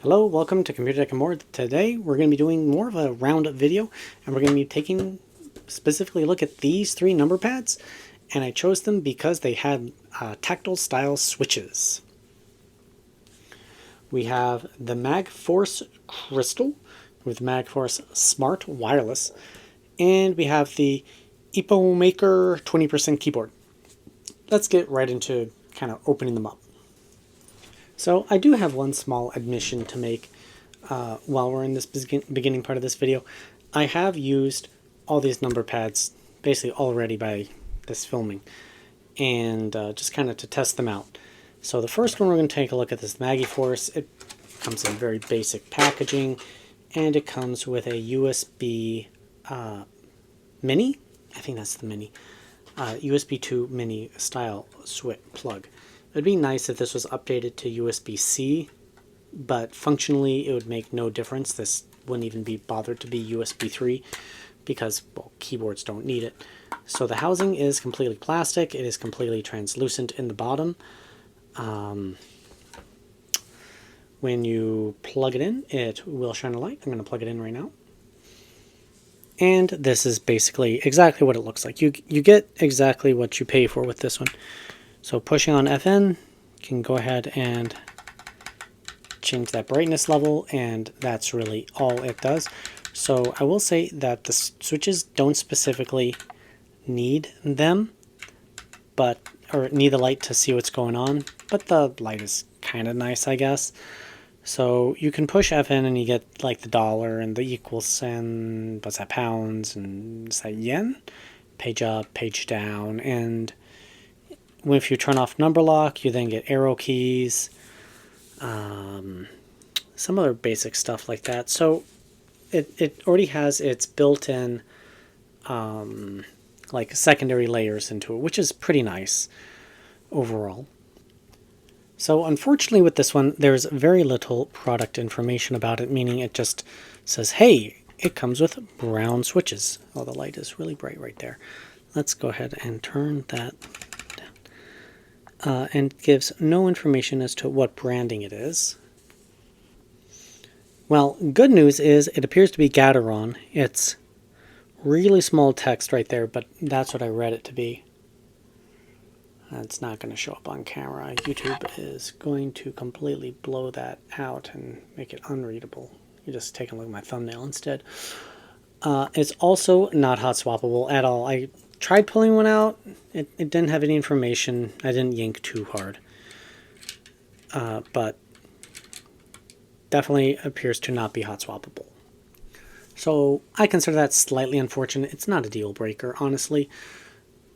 Hello, welcome to Computer Tech and More. Today we're going to be doing more of a roundup video, and we're going to be taking specifically a look at these three number pads, and I chose them because they had tactile style switches. We have the MagForce Crystal with MagForce Smart Wireless, and we have the EpoMaker 20% keyboard. Let's get right into kind of opening them up. So I do have one small admission to make while we're in this beginning part of this video. I have used all these number pads basically already by this filming, and just kind of to test them out. So the first one we're going to take a look at this MagForce. It comes in very basic packaging, and it comes with a USB mini. I think that's the mini. USB 2 mini style switch plug. It'd be nice if this was updated to USB-C, but functionally it would make no difference. This wouldn't even be bothered to be USB 3 because, well, keyboards don't need it. So the housing is completely plastic. It is completely translucent in the bottom. When you plug it in, it will shine a light. I'm going to plug it in right now. And this is basically exactly what it looks like. You get exactly what you pay for with this one. So pushing on FN, you can go ahead and change that brightness level, and that's really all it does. So I will say that the switches don't specifically need them, or need the light to see what's going on, but the light is kind of nice, I guess. So you can push FN and you get like the dollar and the equals and what's that, pounds, and is that yen? Page up, page down, and if you turn off number lock, you then get arrow keys, some other basic stuff like that. So it already has its built-in like secondary layers into it, which is pretty nice overall. So unfortunately with this one, there's very little product information about it, meaning it just says, hey, it comes with brown switches. Oh, the light is really bright right there. Let's go ahead and turn that down. And gives no information as to what branding it is. Well, good news is it appears to be Gateron. It's really small text right there, but that's what I read it to be. It's not going to show up on camera. YouTube is going to completely blow that out and make it unreadable. You just take a look at my thumbnail instead. It's also not hot swappable at all. I tried pulling one out. It didn't have any information. I didn't yank too hard. But definitely appears to not be hot swappable. So I consider that slightly unfortunate. It's not a deal breaker, honestly.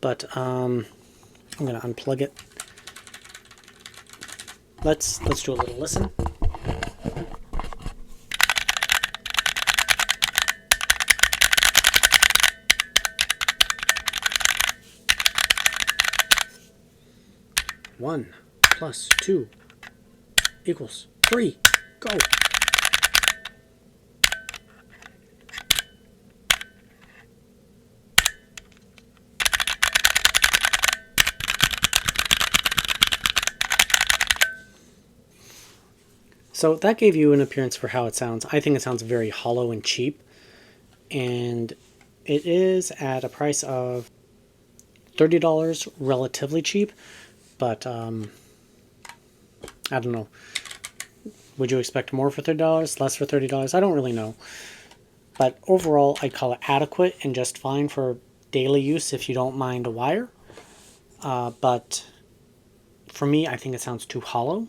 But I'm going to unplug it. Let's do a little listen. One plus 2 equals 3. Go. So that gave you an appearance for how it sounds. I think it sounds very hollow and cheap, and it is at a price of $30, relatively cheap. But, I don't know. Would you expect more for $30? Less for $30? I don't really know. But overall, I'd call it adequate and just fine for daily use if you don't mind a wire. But for me, I think it sounds too hollow.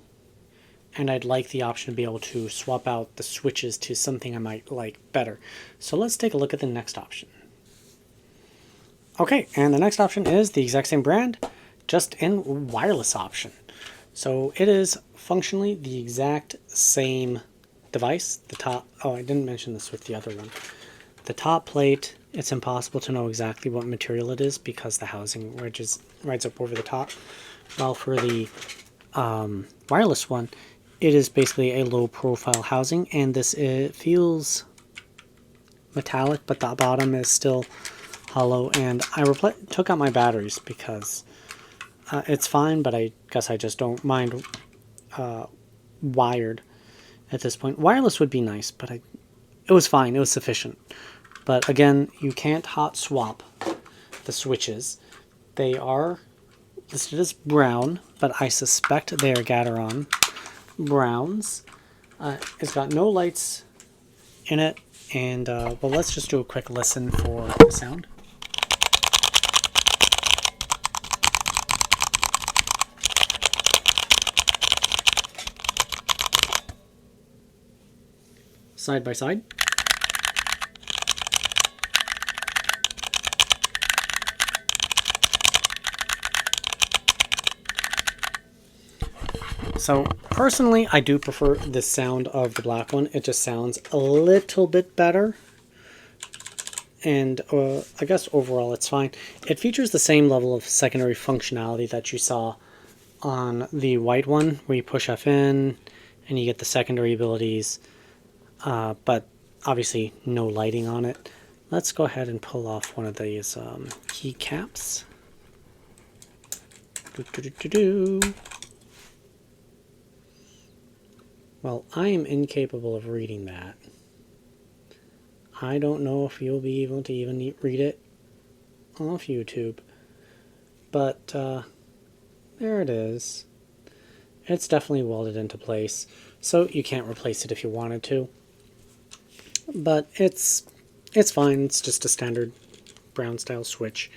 And I'd like the option to be able to swap out the switches to something I might like better. So let's take a look at the next option. Okay, and the next option is the exact same brand, just in wireless option. So it is functionally the exact same device. The top, oh, I didn't mention this with the other one. The top plate, it's impossible to know exactly what material it is because the housing rides up over the top. While for the wireless one, it is basically a low profile housing, and it feels metallic, but the bottom is still hollow. And I took out my batteries because it's fine, but I guess I just don't mind wired. at this point. Wireless would be nice, but it was fine. It was sufficient. But again, you can't hot swap the switches. They are listed as brown, but I suspect they are Gateron browns. It's got no lights in it, and well, let's just do a quick listen for the sound. Side by side. So personally, I do prefer the sound of the black one. It just sounds a little bit better. And I guess overall it's fine. It features the same level of secondary functionality that you saw on the white one, where you push FN and you get the secondary abilities, but obviously no lighting on it. Let's go ahead and pull off one of these keycaps. Well, I am incapable of reading that. I don't know if you'll be able to even read it off YouTube. But there it is. It's definitely welded into place. So you can't replace it if you wanted to. But it's fine. It's just a standard brown style switch.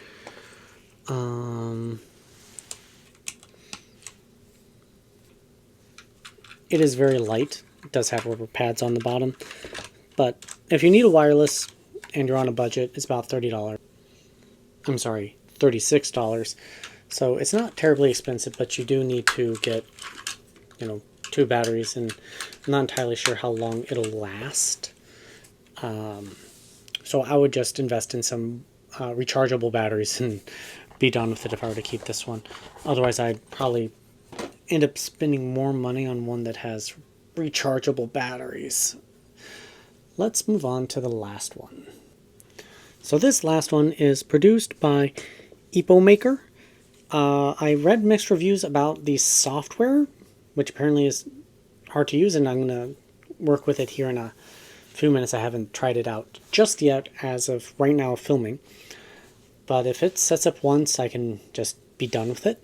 It is very light. It does have rubber pads on the bottom. But if you need a wireless and you're on a budget, it's about $30. I'm sorry, $36. So it's not terribly expensive, but you do need to get, 2 batteries, and I'm not entirely sure how long it'll last. So I would just invest in some rechargeable batteries and be done with it if I were to keep this one. Otherwise, I'd probably end up spending more money on one that has rechargeable batteries. Let's move on to the last one. So this last one is produced by EpoMaker. I read mixed reviews about the software, which apparently is hard to use, and I'm going to work with it here in a few minutes. I haven't tried it out just yet as of right now filming. But if it sets up once, I can just be done with it.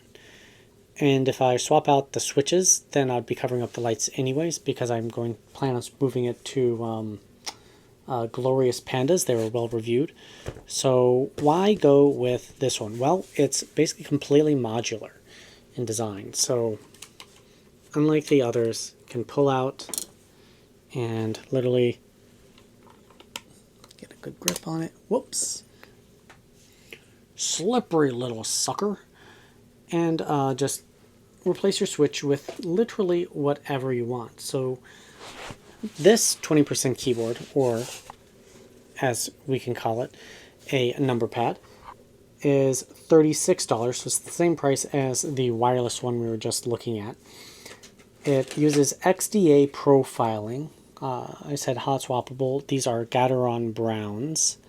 And if I swap out the switches, then I'd be covering up the lights anyways, because I'm plan on moving it to Glorious Pandas. They were well reviewed. So why go with this one? Well, it's basically completely modular in design. So unlike the others, you can pull out and literally get a good grip on it. Whoops. Slippery little sucker. And just replace your switch with literally whatever you want. So this 20% keyboard, or as we can call it, a Numb-pad, is $36. So it's the same price as the wireless one we were just looking at. It uses XDA profiling. I said hot swappable. These are Gateron browns.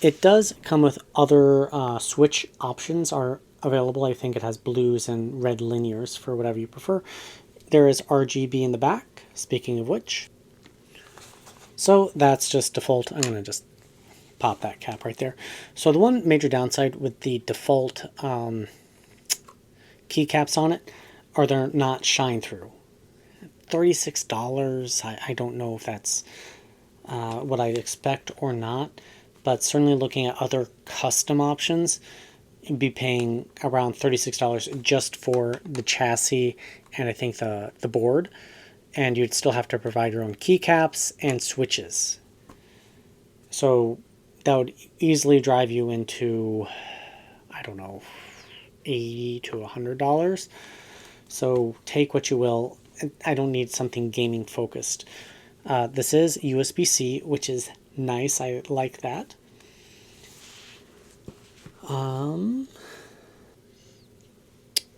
It does come with other switch options are available. I think it has blues and red linears for whatever you prefer. There is RGB in the back, speaking of which. So that's just default. I'm going to just pop that cap right there. So the one major downside with the default keycaps on it are they're not shine through. $36, I don't know if that's what I'd expect or not. But certainly looking at other custom options, you'd be paying around $36 just for the chassis and I think the board. And you'd still have to provide your own keycaps and switches. So that would easily drive you into, I don't know, $80 to $100. So take what you will. I don't need something gaming focused. This is USB-C, which is nice. I like that. Oh,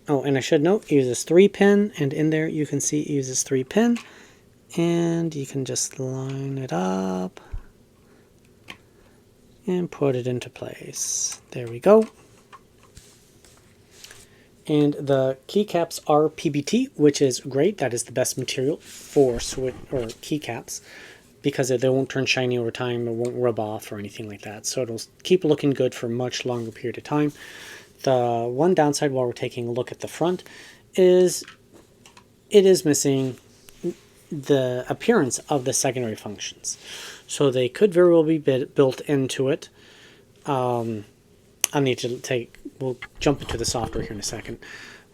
and I should note, it uses 3-pin, and in there you can see it uses 3-pin, and you can just line it up and put it into place. There we go. And the keycaps are PBT, which is great. That is the best material for keycaps because they won't turn shiny over time, it won't rub off or anything like that. So it'll keep looking good for a much longer period of time. The one downside while we're taking a look at the front is it is missing the appearance of the secondary functions. So they could very well be built into it. I need to we'll jump into the software here in a second,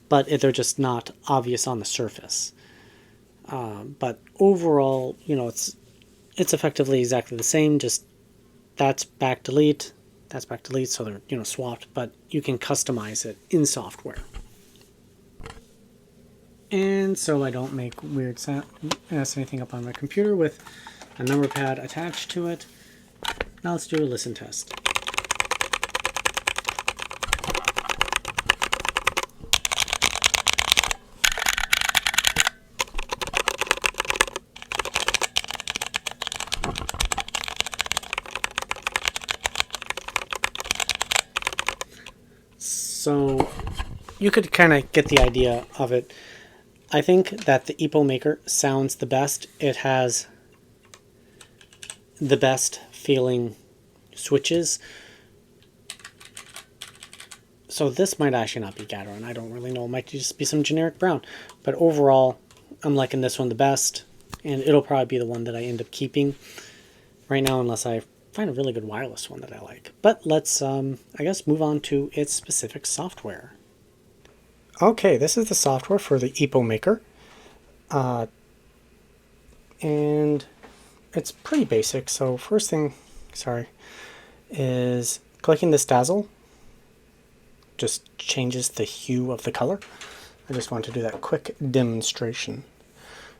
but they're just not obvious on the surface. But overall, it's effectively exactly the same, just that's back delete, so they're, swapped, but you can customize it in software. And so I don't make weird mess anything up on my computer with a Numb-pad attached to it. Now let's do a listen test. So you could kind of get the idea of it. I think that the EpoMaker sounds the best. It has the best feeling switches. So this might actually not be Gateron. I don't really know. It might just be some generic brown. But overall, I'm liking this one the best. And it'll probably be the one that I end up keeping right now unless I find a really good wireless one that I like. But let's, I guess, move on to its specific software. Okay, this is the software for the EpoMaker. And it's pretty basic. So first thing, is clicking this dazzle just changes the hue of the color. I just want to do that quick demonstration.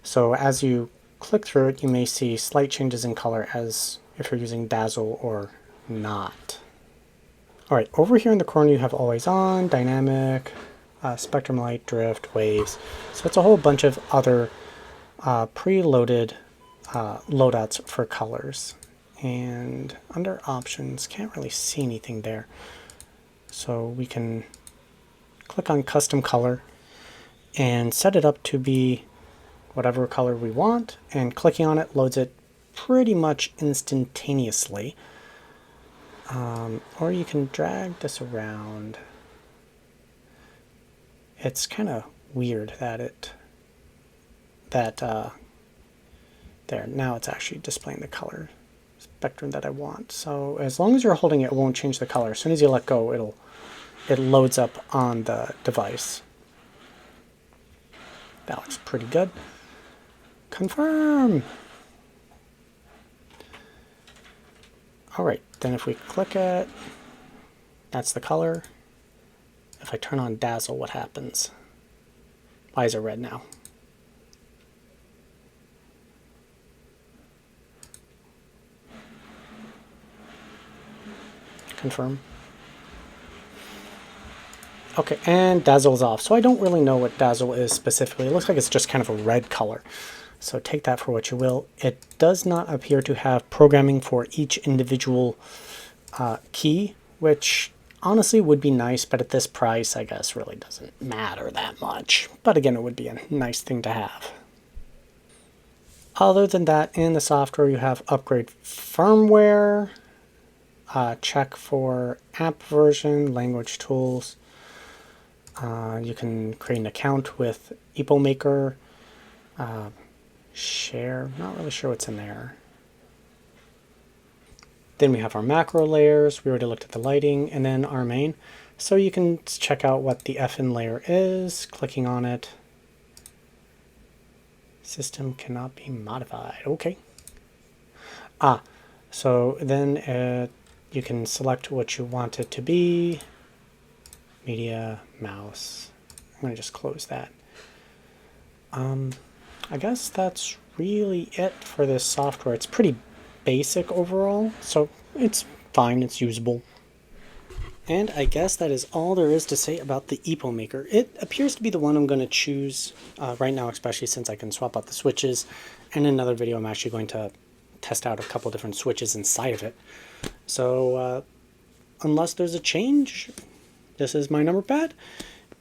So as you click through it, you may see slight changes in color as if you're using dazzle or not. All right, over here in the corner you have always on, dynamic, spectrum light, drift, waves. So it's a whole bunch of other preloaded loadouts for colors. And under options, can't really see anything there. So we can click on custom color and set it up to be whatever color we want, and clicking on it loads it pretty much instantaneously. Or you can drag this around. It's kind of weird that there, now it's actually displaying the color spectrum that I want. So as long as you're holding it, it won't change the color. As soon as you let go, it loads up on the device. That looks pretty good. Confirm. All right, then if we click it, that's the color. If I turn on dazzle, what happens? Why is it red now? Confirm. Okay, and dazzle's off. So I don't really know what dazzle is specifically. It looks like it's just kind of a red color. So take that for what you will. It does not appear to have programming for each individual key, which honestly would be nice, but at this price, I guess, really doesn't matter that much. But again, it would be a nice thing to have. Other than that, in the software, you have upgrade firmware, check for app version, language tools. You can create an account with EpoMaker, share, not really sure what's in there. Then we have our macro layers, we already looked at the lighting, and then our main. So you can check out what the FN layer is, clicking on it. System cannot be modified, okay. So then you can select what you want it to be. Media, mouse. I'm going to just close that. I guess that's really it for this software. It's pretty basic overall, so it's fine, it's usable. And I guess that is all there is to say about the EpoMaker. It appears to be the one I'm going to choose right now, especially since I can swap out the switches. And in another video, I'm actually going to test out a couple different switches inside of it. So unless there's a change, this is my Numb-pad,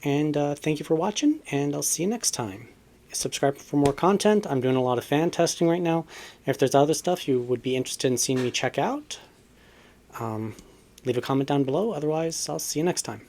And thank you for watching, and I'll see you next time. Subscribe for more content. I'm doing a lot of fan testing right now. If there's other stuff you would be interested in seeing me check out, leave a comment down below. Otherwise, I'll see you next time.